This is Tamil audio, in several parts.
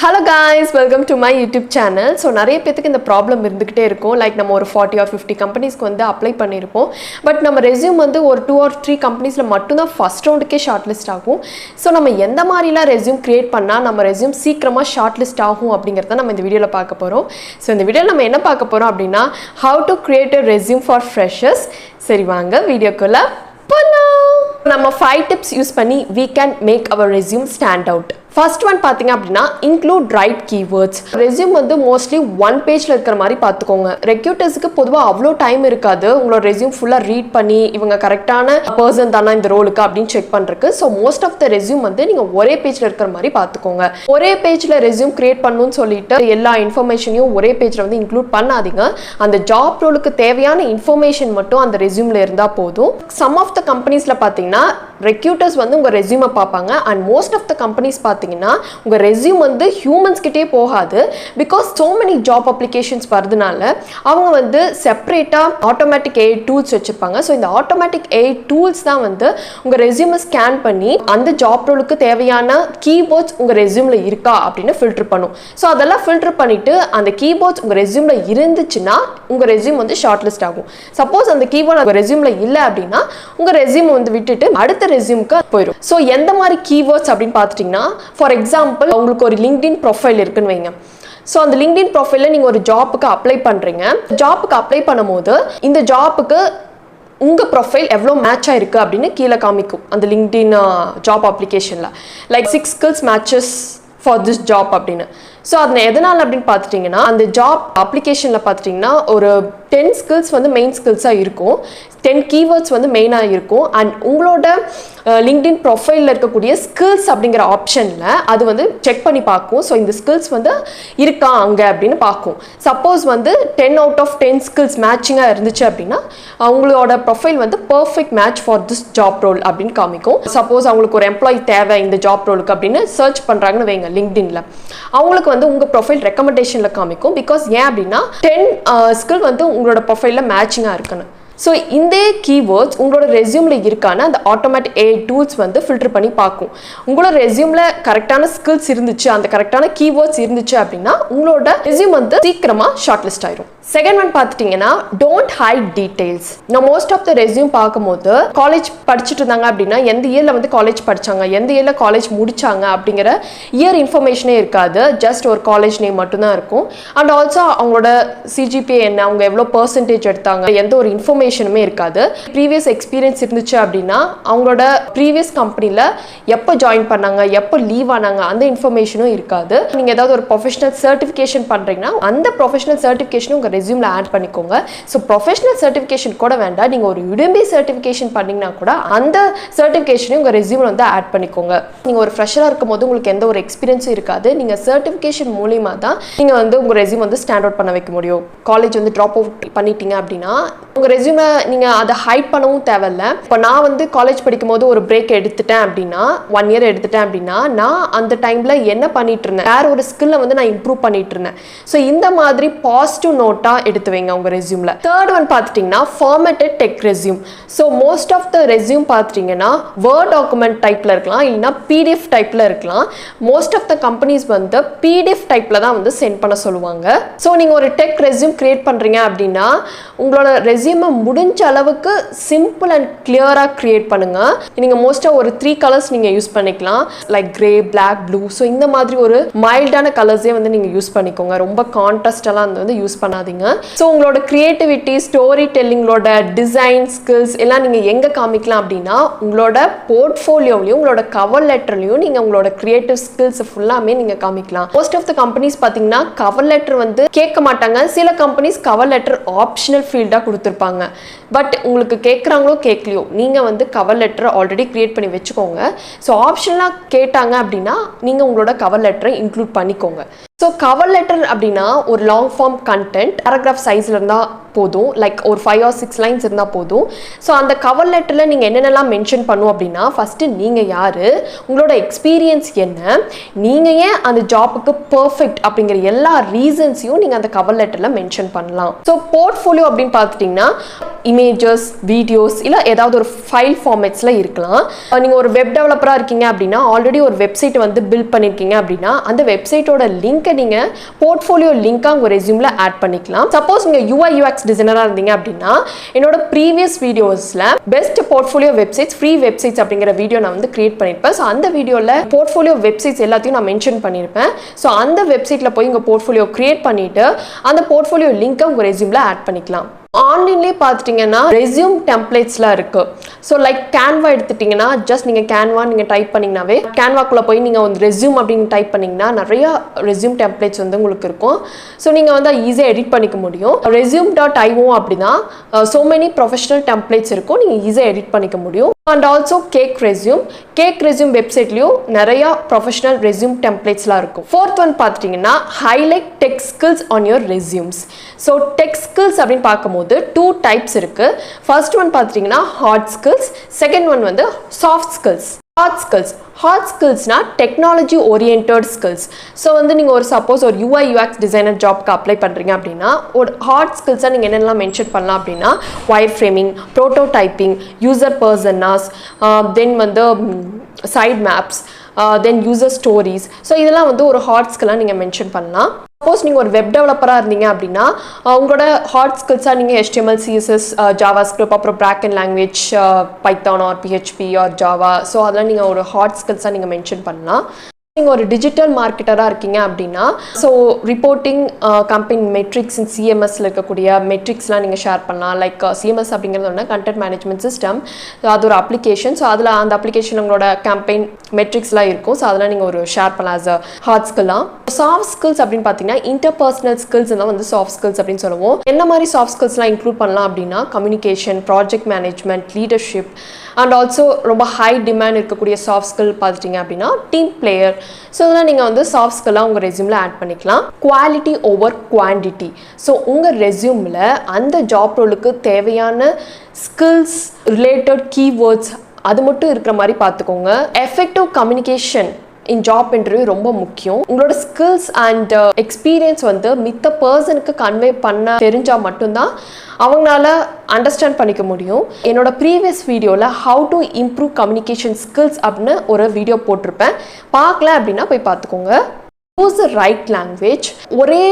Hello guys, welcome to my YouTube channel. So நிறைய பேத்துக்கு இந்த ப்ராப்ளம் இருந்துகிட்டே இருக்கும். லைக் நம்ம ஒரு 40 or 50 கம்பெனிஸ்க்கு வந்து அப்ளை பண்ணியிருப்போம். பட் நம்ம ரெஸ்யூம் வந்து ஒரு 2 or 3 கம்பெனிஸில் மட்டும்தான் ஃபர்ஸ்ட் ரவுண்டுக்கே ஷார்ட் லிஸ்ட் ஆகும். ஸோ நம்ம எந்த மாதிரிலாம் ரெஸ்யூம் கிரியேட் பண்ணால் நம்ம ரெஸ்யூம் சீக்கிரமாக ஷார்ட் லிஸ்ட் ஆகும் அப்படிங்கிறத நம்ம இந்த வீடியோவில் பார்க்க போகிறோம். ஸோ இந்த வீடியோவில் நம்ம என்ன பார்க்க போகிறோம் அப்படின்னா how to create a resume for freshers. சரி வாங்க வீடியோக்குள்ள போலாம். நம்ம 5 tips யூஸ் பண்ணி we can make our resume stand out. First one பார்த்தீங்க அப்படின்னா இன்க்ளூட் ரைட் கீவேர்ட்ஸ். ரெஸ்யூம் வந்து மோஸ்ட்லி ஒன் பேஜில் இருக்கிற மாதிரி பார்த்துக்கோங்க. ரெக்யூட்டர்ஸுக்கு பொதுவாக அவ்வளோ டைம் இருக்காது உங்களோட ரெஸ்யூம் ஃபுல்லாக ரீட் பண்ணி இவங்க கரெக்டான பர்சன் தானா இந்த ரோலுக்கு அப்படின்னு செக் பண்ணுறதுக்கு. So most of the resume வந்து நீங்கள் ஒரே பேஜில் இருக்கிற மாதிரி பார்த்துக்கோங்க. ஒரே பேஜில் ரெஸ்யூம் கிரியேட் பண்ணணும்னு சொல்லிட்டு எல்லா இன்ஃபர்மேஷனையும் ஒரே பேஜில் வந்து இன்க்ளூட் பண்ணாதீங்க. அந்த ஜாப் ரோலுக்கு தேவையான இன்ஃபர்மேஷன் மட்டும் அந்த ரெஸ்யூமில் இருந்தால் போதும். சம் ஆஃப் த கம்பெனிஸில் பார்த்தீங்கன்னா ரெக்யூட்டர்ஸ் வந்து உங்கள் ரெஸ்யூமை பார்ப்பாங்க. And most of the companies பார்த்தீங்கன்னா உங்கள் ரெஸ்யூம் வந்து ஹியூமன்ஸ் கிட்டே போகாது. Because so many job applications வரதுனால அவங்க வந்து செப்பரேட்டாக ஆட்டோமேட்டிக் ஏஐ டூல்ஸ் வச்சுருப்பாங்க. ஸோ இந்த ஆட்டோமேட்டிக் ஏஐ டூல்ஸ் தான் வந்து உங்கள் ரெஸ்யூமை ஸ்கேன் பண்ணி அந்த ஜாப் ரோலுக்கு தேவையான கீபோர்ட்ஸ் உங்கள் ரெஸ்யூமில் இருக்கா அப்படின்னு ஃபில்டர் பண்ணும். ஸோ அதெல்லாம் ஃபில்டர் பண்ணிவிட்டு அந்த கீபோர்ட்ஸ் உங்கள் ரெஸ்யூமில் இருந்துச்சுன்னா உங்கள் ரெஸ்யூம் வந்து ஷார்ட் லிஸ்ட் ஆகும். சப்போஸ் அந்த கீபோர்ட் உங்கள் ரெஸ்யூமில் இல்லை அப்படின்னா உங்கள் ரெஸ்யூம் வந்து விட்டுட்டு அடுத்த ரெஸ்யூமுக்கு போயிடும். ஸோ எந்த மாதிரி கீவேர்ட்ஸ் அப்படின்னு பார்த்துட்டிங்கன்னா ஃபார் எக்ஸாம்பிள் உங்களுக்கு ஒரு லிங்க்டின் ப்ரொஃபைல் இருக்குன்னு வைங்க. ஸோ அந்த லிங்க்டின் ப்ரொஃபைலில் நீங்கள் ஒரு ஜாப்புக்கு அப்ளை பண்ணுறீங்க. ஜாப்புக்கு அப்ளை பண்ணும்போது இந்த ஜாப்புக்கு உங்கள் ப்ரொஃபைல் எவ்வளோ மேட்ச் ஆயிருக்கு அப்படின்னு கீழே காமிக்கும் அந்த லிங்க்டின் ஜாப் அப்ளிகேஷனில். Like 6 skills matches for this job அப்படின்னு. ஸோ அது எதனால் அப்படின்னு பார்த்துட்டிங்கன்னா அந்த ஜாப் அப்ளிகேஷனில் பார்த்துட்டிங்கன்னா ஒரு 10 skills வந்து மெயின் ஸ்கில்ஸாக இருக்கும், 10 keywords வந்து மெயினாக இருக்கும். அண்ட் உங்களோட லிங்க்டின் ப்ரொஃபைலில் இருக்கக்கூடிய ஸ்கில்ஸ் அப்படிங்கிற ஆப்ஷனில் அது வந்து செக் பண்ணி பார்க்கும். ஸோ இந்த ஸ்கில்ஸ் வந்து இருக்கா அங்கே அப்படின்னு பார்க்கும். சப்போஸ் வந்து 10 out of 10 skills மேட்சிங்காக இருந்துச்சு அப்படின்னா அவங்களோட ப்ரொஃபைல் வந்து perfect match for this job role அப்படின்னு காமிக்கும். சப்போஸ் அவங்களுக்கு ஒரு எம்ப்ளாயி தேவை இந்த ஜாப் ரோலுக்கு அப்படின்னு சர்ச் பண்ணுறாங்கன்னு வைங்க லிங்க்டின்ல, அவங்களுக்கு வந்து உங்கள் ப்ரொஃபைல் ரெக்கமெண்டேஷனில் காமிக்கும். பிகாஸ் ஏன் அப்படின்னா 10 ஸ்கில் வந்து உங்களோட ப்ரொஃபைலில் மேட்சிங்காக இருக்குன்னு. ஸோ இந்த கீவேர்ட்ஸ் உங்களோட ரெஸ்யூமில் இருக்கான அந்த ஆட்டோமேட்டிக் ஏஐ டூல்ஸ் வந்து ஃபில்டர் பண்ணி பார்க்கும். உங்களோட ரெஸ்யூமில் கரெக்டான ஸ்கில்ஸ் இருந்துச்சு, அந்த கரெக்டான கீவேர்ட்ஸ் இருந்துச்சு அப்படின்னா உங்களோட ரெஸ்யூம் வந்து சீக்கிரமாக ஷார்ட் லிஸ்ட் ஆயிரும். செகண்ட் ஒன் பார்த்துட்டிங்கன்னா டோன்ட் ஹைட் டீடைல்ஸ். நான் மோஸ்ட் ஆஃப் த ரெஸ்யூம் பார்க்கும்போது காலேஜ் படிச்சுட்டு இருந்தாங்க அப்படின்னா எந்த இயரில் வந்து காலேஜ் படித்தாங்க, எந்த இயரில் காலேஜ் முடித்தாங்க அப்படிங்கிற இயர் இன்ஃபர்மேஷனே இருக்காது. ஜஸ்ட் ஒரு காலேஜ் நேம் மட்டும்தான் இருக்கும். அண்ட் ஆல்சோ அவங்களோட சிஜிபிஏ என்ன, அவங்க எவ்வளோ பர்சன்டேஜ் எடுத்தாங்க, எந்த ஒரு இன்ஃபர்மேஷனுமே இருக்காது. ப்ரீவியஸ் எக்ஸ்பீரியன்ஸ் இருந்துச்சு அப்படின்னா அவங்களோட ப்ரீவியஸ் கம்பெனியில் எப்போ ஜாயின் பண்ணாங்க, எப்போ லீவ் ஆனாங்க அந்த இன்ஃபர்மேஷனும் இருக்காது. நீங்கள் ஏதாவது ஒரு ப்ரொஃபஷனல் சர்டிஃபிகேஷன் பண்ணுறீங்கன்னா அந்த ப்ரொஃபஷனல் சர்டிஃபிகேஷனும் உங்கள் ரெஸ்யூமில் ஆட் பண்ணிக்கோங்க. ஸோ ப்ரொஃபஷனல் சர்டிஃபிகேஷன் கூட வேண்டாம், நீங்கள் ஒரு UDEMI சர்டிஃபிகேஷன் பண்ணிங்கன்னா கூட அந்த சர்டிஃபிகேஷனையும் உங்கள் ரெஸ்யூமில் வந்து ஆட் பண்ணிக்கோங்க. நீங்கள் ஒரு ஃப்ரெஷராக இருக்கும் போது உங்களுக்கு எந்த ஒரு எக்ஸ்பீரியன்ஸும் இருக்காது. நீங்கள் சர்டிஃபிகேஷன் மூலிமா தான் நீங்கள் வந்து உங்கள் ரெஸ்யூம் வந்து ஸ்டாண்ட் அவுட் பண்ண வைக்க முடியும். காலேஜ் வந்து ட்ராப் அவுட் பண்ணிட்டீங்க அப்படின்னா உங்கள் ரெஸ்யூமை நீங்கள் அதை ஹைட் பண்ணவும் தேவையில்ல. இப்போ நான் வந்து காலேஜ் படிக்கும் போது ஒரு பிரேக் எடுத்துட்டேன் அப்படின்னா 1 year எடுத்துட்டேன் அப்படின்னா நான் அந்த டைமில் என்ன பண்ணிட்டு இருந்தேன், வேற ஒரு ஸ்கில்லை வந்து நான் இம்ப்ரூவ் பண்ணிட்டு இருந்தேன். ஸோ இந்த மாதிரி பாசிட்டிவ் நோட்டாக எடுத்து வைங்க உங்கள் ரெஸ்யூமில். தேர்ட் ஒன் பார்த்துட்டிங்கன்னா formatted tech resume. So most of the resume பார்த்துட்டிங்கன்னா வேர்ட் டாக்குமெண்ட் டைப்பில் இருக்கலாம், இல்லைன்னா PDF டைப்பில் இருக்கலாம். மோஸ்ட் ஆஃப் த கம்பெனிஸ் வந்து PDF டைப்பில் தான் வந்து சென்ட் பண்ண சொல்லுவாங்க. ஸோ நீங்கள் ஒரு டெக் ரெஸ்யூம் கிரியேட் பண்ணுறீங்க அப்படின்னா உங்களோட ரெஸ்யூமை முடிஞ்ச அளவுக்கு சிம்பிள் அண்ட் கிளியராக கிரியேட் பண்ணுங்கள். நீங்கள் மோஸ்ட்டாக ஒரு 3 கலர்ஸ் நீங்கள் யூஸ் பண்ணிக்கலாம், like grey, black, blue. So இந்த மாதிரி ஒரு மைல்டான கலர்ஸே வந்து நீங்கள் யூஸ் பண்ணிக்கோங்க. ரொம்ப கான்ட்ராஸ்டெல்லாம் வந்து யூஸ் பண்ணாதீங்க. ஸோ உங்களோட கிரியேட்டிவிட்டி, ஸ்டோரி டெல்லிங்களோட டிசைன் ஸ்கில்ஸ் எல்லாம் நீங்கள் எங்கே காமிக்கலாம் அப்படின்னா உங்களோட போர்ட்ஃபோலியோலையும் உங்களோட கவர் லெட்டர்லையும் நீங்கள் உங்களோட கிரியேட்டிவ் ஸ்கில்ஸ் ஃபுல்லாமே நீங்கள் காமிக்கலாம். மோஸ்ட் ஆஃப் த கம்பெனிஸ் பார்த்தீங்கன்னா கவர் லெட்டர் வந்து கேட்க மாட்டாங்க. சில கம்பெனிஸ் கவர் லெட்டர் ஆப்ஷனல் ஃபீல்டாக கொடுத்துருப்பாங்க. பட் உங்களுக்கு கேட்குறாங்களோ கேட்கலையோ நீங்கள் வந்து கவர் லெட்டரை ஆல்ரெடி கிரியேட் பண்ணி வச்சுக்கோங்க. ஸோ ஆப்ஷனலாக கேட்டாங்க அப்படின்னா நீங்கள் உங்களோட கவர் லெட்டரை இன்க்ளூட் பண்ணிக்கோங்க. ஸோ கவர் லெட்டர் அப்படின்னா ஒரு லாங் ஃபார்ம் கண்டென்ட் பேராகிராஃப் சைஸில் இருந்தால் போதும், லைக் ஒரு 5 or 6 லைன்ஸ் இருந்தால் போதும். ஸோ அந்த கவர் லெட்டரில் நீங்கள் என்னென்னலாம் மென்ஷன் பண்ணும் அப்படின்னா, ஃபஸ்ட்டு நீங்கள் யார், உங்களோட எக்ஸ்பீரியன்ஸ் என்ன, நீங்கள் ஏன் அந்த ஜாப்புக்கு பர்ஃபெக்ட் அப்படிங்கிற எல்லா ரீசன்ஸையும் நீங்கள் அந்த கவர் லெட்டரில் மென்ஷன் பண்ணலாம். ஸோ போர்ட்ஃபோலியோ அப்படின்னு பார்த்துட்டிங்கன்னா இமேஜஸ், வீடியோஸ், இல்லை ஏதாவது ஒரு ஃபைல் ஃபார்மேட்ஸில் இருக்கலாம். நீங்கள் ஒரு வெப் டெவலப்பராக இருக்கீங்க அப்படின்னா ஆல்ரெடி ஒரு வெப்சைட் வந்து பில்ட் பண்ணியிருக்கீங்க அப்படின்னா அந்த வெப்சைட்டோட லிங்க்கை நீங்கள் போர்ட்ஃபோலியோ லிங்காக உங்கள் ரெஸ்யூமில் ஆட் பண்ணிக்கலாம். சப்போஸ் நீங்கள் UI UX டிசைனராக இருந்தீங்க அப்படின்னா என்னோட ப்ரீவியஸ் வீடியோஸில் best portfolio websites, free websites அப்படிங்கிற வீடியோ நான் வந்து கிரியேட் பண்ணியிருப்பேன். ஸோ அந்த வீடியோவில் போர்ட்ஃபோலியோ வெப்சைட்ஸ் எல்லாத்தையும் நான் மென்ஷன் பண்ணியிருப்பேன். ஸோ அந்த வெப்சைட்டில் போய் உங்கள் போர்ட்ஃபோலியோ கிரியேட் பண்ணிவிட்டு அந்த போர்ட்ஃபோலியோ லிங்க்கை உங்கள் ரெஸ்யூமில் ஆட் பண்ணிக்கலாம். ஆன்லைன்லேயே பார்த்துட்டிங்கன்னா ரெஸ்யூம் டெம்ப்ளேட்ஸ்லாம் இருக்குது. ஸோ லைக் கேன்வா எடுத்துட்டிங்கன்னா ஜஸ்ட் நீங்கள் கேன்வா நீங்கள் டைப் பண்ணிங்கனாவே கேன்வாக்குள்ளே போய் நீங்கள் வந்து ரெஸ்யூம் அப்படின்னு டைப் பண்ணிங்கன்னா நிறையா ரெஸ்யூம் டெம்ப்ளேட்ஸ் வந்து உங்களுக்கு இருக்கும். ஸோ நீங்கள் வந்து ஈஸியாக எடிட் பண்ணிக்க முடியும். resume.io அப்படின்னா so many ப்ரொஃபஷனல் டெம்ப்ளேட்ஸ் இருக்கும், நீங்கள் ஈஸியாக எடிட் பண்ணிக்க முடியும். அண்ட் ஆல்சோ கேக் ரெஸ்யூம் வெப்சைட்லேயும் நிறையா ப்ரொஃபஷனல் ரெஸ்யூம் டெம்ப்ளேட்ஸ்லாம் இருக்கும். ஃபோர்த் ஒன் பார்த்துட்டிங்கன்னா highlight tech skills on your resumes. So tech skills அப்படின்னு பார்க்கும்போது 2 டைப்ஸ் இருக்குது. ஃபர்ஸ்ட் ஒன் பார்த்துட்டிங்கன்னா ஹார்ட் ஸ்கில்ஸ், செகண்ட் ஒன் வந்து சாஃப்ட் ஸ்கில்ஸ். ஹார்ட் ஸ்கில்ஸ்னா டெக்னாலஜி ஓரியன்டட் ஸ்கில்ஸ். ஸோ வந்து நீங்கள் ஒரு சப்போஸ் ஒரு UI UX டிசைனர் ஜாப்க்கு அப்ளை பண்ணுறீங்க அப்படின்னா ஒரு ஹார்ட் ஸ்கில்ஸாக நீங்கள் என்னென்னலாம் மென்ஷன் பண்ணலாம் அப்படின்னா wireframing, prototyping, user personas, then வந்து site maps, then user stories. So இதெல்லாம் வந்து ஒரு ஹார்ட் ஸ்கில்லாக நீங்கள் மென்ஷன் பண்ணலாம். சப்போஸ் நீங்கள் ஒரு வெப் டெவலப்பராக இருந்தீங்க அப்படின்னா உங்களோட ஹார்ட் ஸ்கில்ஸாக நீங்கள் HTML, CSS, JavaScript, அப்புறம் backend language Python or PHP or Java, so அதெல்லாம் நீங்கள் ஒரு ஹார்ட் ஸ்கில்ஸாக நீங்கள் மென்ஷன் பண்ணலாம். நீங்கள் ஒரு டிஜிட்டல் மார்க்கெட்டராக இருக்கீங்க அப்படின்னா ஸோ ரிப்போர்ட்டிங் கம்பெனி மெட்ரிக்ஸ் இன் CMSல இருக்கக்கூடிய மெட்ரிக்ஸ்லாம் நீங்கள் ஷேர் பண்ணலாம். லைக் CMS அப்படிங்கிறது ஒன்று கண்டென்ட் மேனேஜ்மெண்ட் சிஸ்டம், அது ஒரு அப்ளிகேஷன். ஸோ அதில் அந்த அப்ளிகேஷன் உங்களோட கேம்பெயின் மெட்ரிக்ஸ்லாம் இருக்கும். ஸோ அதெல்லாம் நீங்கள் ஒரு ஷேர் பண்ணலாம் ஆஸ் அ ஹார்ட் ஸ்கில்லாம். சாஃப்ட் ஸ்கில்ஸ் அப்படின்னு பார்த்தீங்கன்னா இன்டர்பர்சனல் ஸ்கில்ஸ் தான் வந்து சாஃப்ட் ஸ்கில்ஸ் அப்படின்னு சொல்லுவோம். என்ன மாதிரி சாஃப்ட் ஸ்கில்ஸ்லாம் இன்க்ளூட் பண்ணலாம் அப்படின்னா communication, project management, leadership, and also ரொம்ப ஹை டிமாண்ட் இருக்கக்கூடிய சாஃப்ட் ஸ்கில் பார்த்துட்டிங்க அப்படின்னா டீம் பிளேயர். ஸோ இதெல்லாம் நீங்கள் வந்து சாஃப்ட் ஸ்கில்லாக உங்கள் ரெஸ்யூமில் ஆட் பண்ணிக்கலாம். Quality over quantity. ஸோ உங்கள் ரெஸ்யூமில் அந்த ஜாப் ரோலுக்கு தேவையான ஸ்கில்ஸ் ரிலேட்டட் கீவேர்ட்ஸ் அது மட்டும் இருக்கிற மாதிரி பார்த்துக்கோங்க. எஃபெக்டிவ் கம்யூனிகேஷன் இன் ஜாப் இன்டர்வியூ ரொம்ப முக்கியம். உங்களோட ஸ்கில்ஸ் அண்ட் எக்ஸ்பீரியன்ஸ் வந்து மித்த பர்சனுக்கு கன்வே பண்ண தெரிஞ்சால் மட்டும்தான் அவங்களால அண்டர்ஸ்டாண்ட் பண்ணிக்க முடியும். என்னோட ப்ரீவியஸ் வீடியோவில் how to improve communication skills அப்படின்னு ஒரு வீடியோ போட்டிருப்பேன். பார்க்கல அப்படின்னா போய் பார்த்துக்கோங்க. Use the right language. ஒரே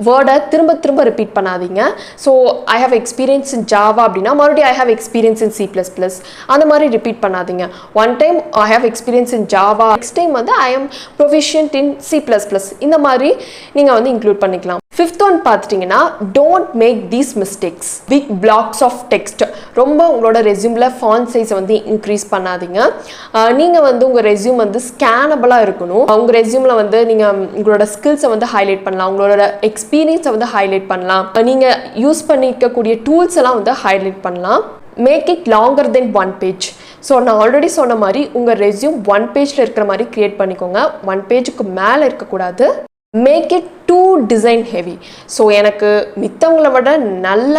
வேர்டை திரும்ப திரும்ப ரிப்பீட் பண்ணாதீங்க. So I have experience in Java அப்படின்னா மறுபடியும் I have experience in C++, அந்த மாதிரி ரிப்பீட் பண்ணாதீங்க. One time I have experience in Java, next time வந்து I am proficient in C++, இந்த மாதிரி நீங்கள் வந்து இன்க்ளூட் பண்ணிக்கலாம். ஃபிஃப்த் ஒன் பார்த்துட்டிங்கன்னா don't make these mistakes. Big blocks of text. ரொம்ப உங்களோட ரெஸ்யூமில் ஃபாண்ட் சைஸை வந்து இன்க்ரீஸ் பண்ணாதீங்க. நீங்கள் வந்து உங்கள் ரெஸ்யூம் வந்து ஸ்கேனபிளாக இருக்கணும். உங்கள் ரெஸ்யூமில் வந்து நீங்கள் உங்களோட ஸ்கில்ஸை வந்து ஹைலைட் பண்ணலாம், உங்களோட எக்ஸ்பீரியன்ஸை வந்து ஹைலைட் பண்ணலாம், நீங்கள் யூஸ் பண்ணிக்கக்கூடிய டூல்ஸ் எல்லாம் வந்து ஹைலைட் பண்ணலாம். Make it longer then 1 page. So நான் ஆல்ரெடி சொன்ன மாதிரி உங்கள் ரெஸ்யூம் 1 பேஜில் இருக்கிற மாதிரி க்ரியேட் பண்ணிக்கோங்க. 1 பேஜுக்கு மேலே இருக்கக்கூடாது. Make it too design heavy. So எனக்கு மித்தவங்களை விட நல்ல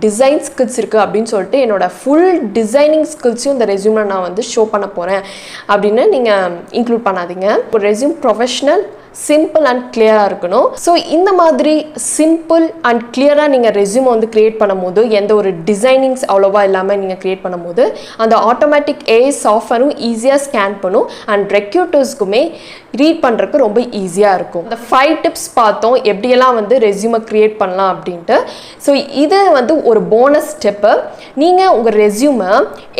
டிசைன் ஸ்கில்ஸ் இருக்குது அப்படின்னு சொல்லிட்டு என்னோட ஃபுல் டிசைனிங் ஸ்கில்ஸையும் இந்த ரெஸ்யூமில் நான் வந்து ஷோ பண்ண போகிறேன் அப்படின்னு நீங்கள் இன்க்ளூட் பண்ணாதீங்க. ஒரு ரெஸ்யூம் ப்ரொஃபஷ்னல், சிம்பிள் அண்ட் கிளியராக இருக்கணும். ஸோ இந்த மாதிரி சிம்பிள் அண்ட் கிளியராக நீங்கள் ரெஸ்யூமை வந்து க்ரியேட் பண்ணும்போது எந்த ஒரு டிசைனிங்ஸ் அவ்வளோவா இல்லாமல் நீங்கள் க்ரியேட் பண்ணும்போது அந்த ஆட்டோமேட்டிக் AI சாஃப்ட்வேரும் ஈஸியாக ஸ்கேன் பண்ணும் அண்ட் ரெக்யூட்டர்ஸ்க்குமே ரீட் பண்ணுறதுக்கு ரொம்ப ஈஸியாக இருக்கும். இந்த 5 டிப்ஸ் பார்த்தோம் எப்படியெல்லாம் வந்து ரெஸ்யூமை க்ரியேட் பண்ணலாம் அப்படின்ட்டு. ஸோ இது வந்து ஒரு போனஸ் ஸ்டெப்பு. நீங்கள் உங்கள் ரெஸ்யூமை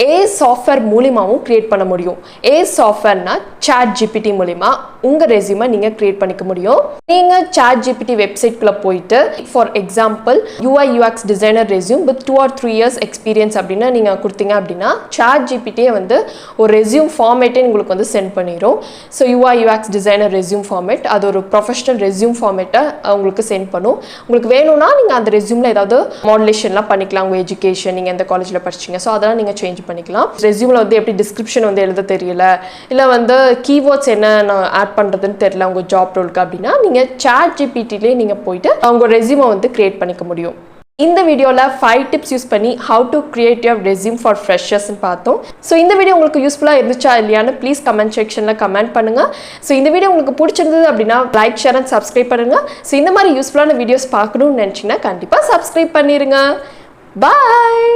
AI சாஃப்ட்வேர் மூலிமாவும் க்ரியேட் பண்ண முடியும். AI சாஃப்ட்வேர்னா ChatGPT மூலிமா உங்கள் ரெஸ்யூமை நீங்கள் க்ரியேட் பண்ணிக்க முடியும். நீங்கள் ChatGPT வெப்சைட்குள்ளே போயிட்டு for example UI UX designer resume with 2 or 3 years experience அப்படின்னு நீங்கள் கொடுத்தீங்க அப்படின்னா ChatGPT வந்து ஒரு ரெஸ்யூம் ஃபார்மேட்டே உங்களுக்கு வந்து சென்ட் பண்ணிடும். So UI UX UX designer resume format. அது ஒரு ப்ரொஃபஷனல் ரெஸ்யூம் ஃபார்மேட்டை உங்களுக்கு சென்ட் பண்ணும். உங்களுக்கு வேணும்னா நீங்கள் அந்த ரெஸ்யூமில் ஏதாவது மாடுலேஷன்லாம் பண்ணிக்கலாம். உங்கள் எஜுகேஷன், நீங்கள் எந்த காலேஜில் படிச்சிங்க, ஸோ அதெல்லாம் நீங்கள் சேஞ்ச் பண்ணிக்கலாம். ரெஸ்யூமில் வந்து எப்படி டிஸ்கிரிப்ஷன் வந்து எழுத தெரியல, இல்லை வந்து கீவேர்ட்ஸ் என்ன நான் ஆட் பண்ணுறதுன்னு தெரியல உங்கள் ஜாப் ரோலுக்கு அப்படின்னா நீங்கள் ChatGPTலேயே நீங்கள் போயிட்டு உங்கள் ரெஸ்யூமை வந்து கிரியேட் பண்ணிக்க முடியும். இந்த வீடியோவில் 5 டிப்ஸ் யூஸ் பண்ணி how to create your resume for freshers பார்த்தோம். ஸோ இந்த வீடியோ உங்களுக்கு யூஸ்ஃபுல்லாக இருந்துச்சா இல்லையான்னு ப்ளீஸ் கமெண்ட் செக்ஷனில் கமெண்ட் பண்ணுங்கள். ஸோ இந்த வீடியோ உங்களுக்கு பிடிச்சிருந்தது அப்படின்னா லைக், ஷேர் அண்ட் சப்ஸ்கிரைப் பண்ணுங்கள். ஸோ இந்த மாதிரி யூஸ்ஃபுல்லான வீடியோஸ் பார்க்கணும்னு நினச்சிங்கன்னா கண்டிப்பாக சப்ஸ்கிரைப் பண்ணிடுங்க. பாய்.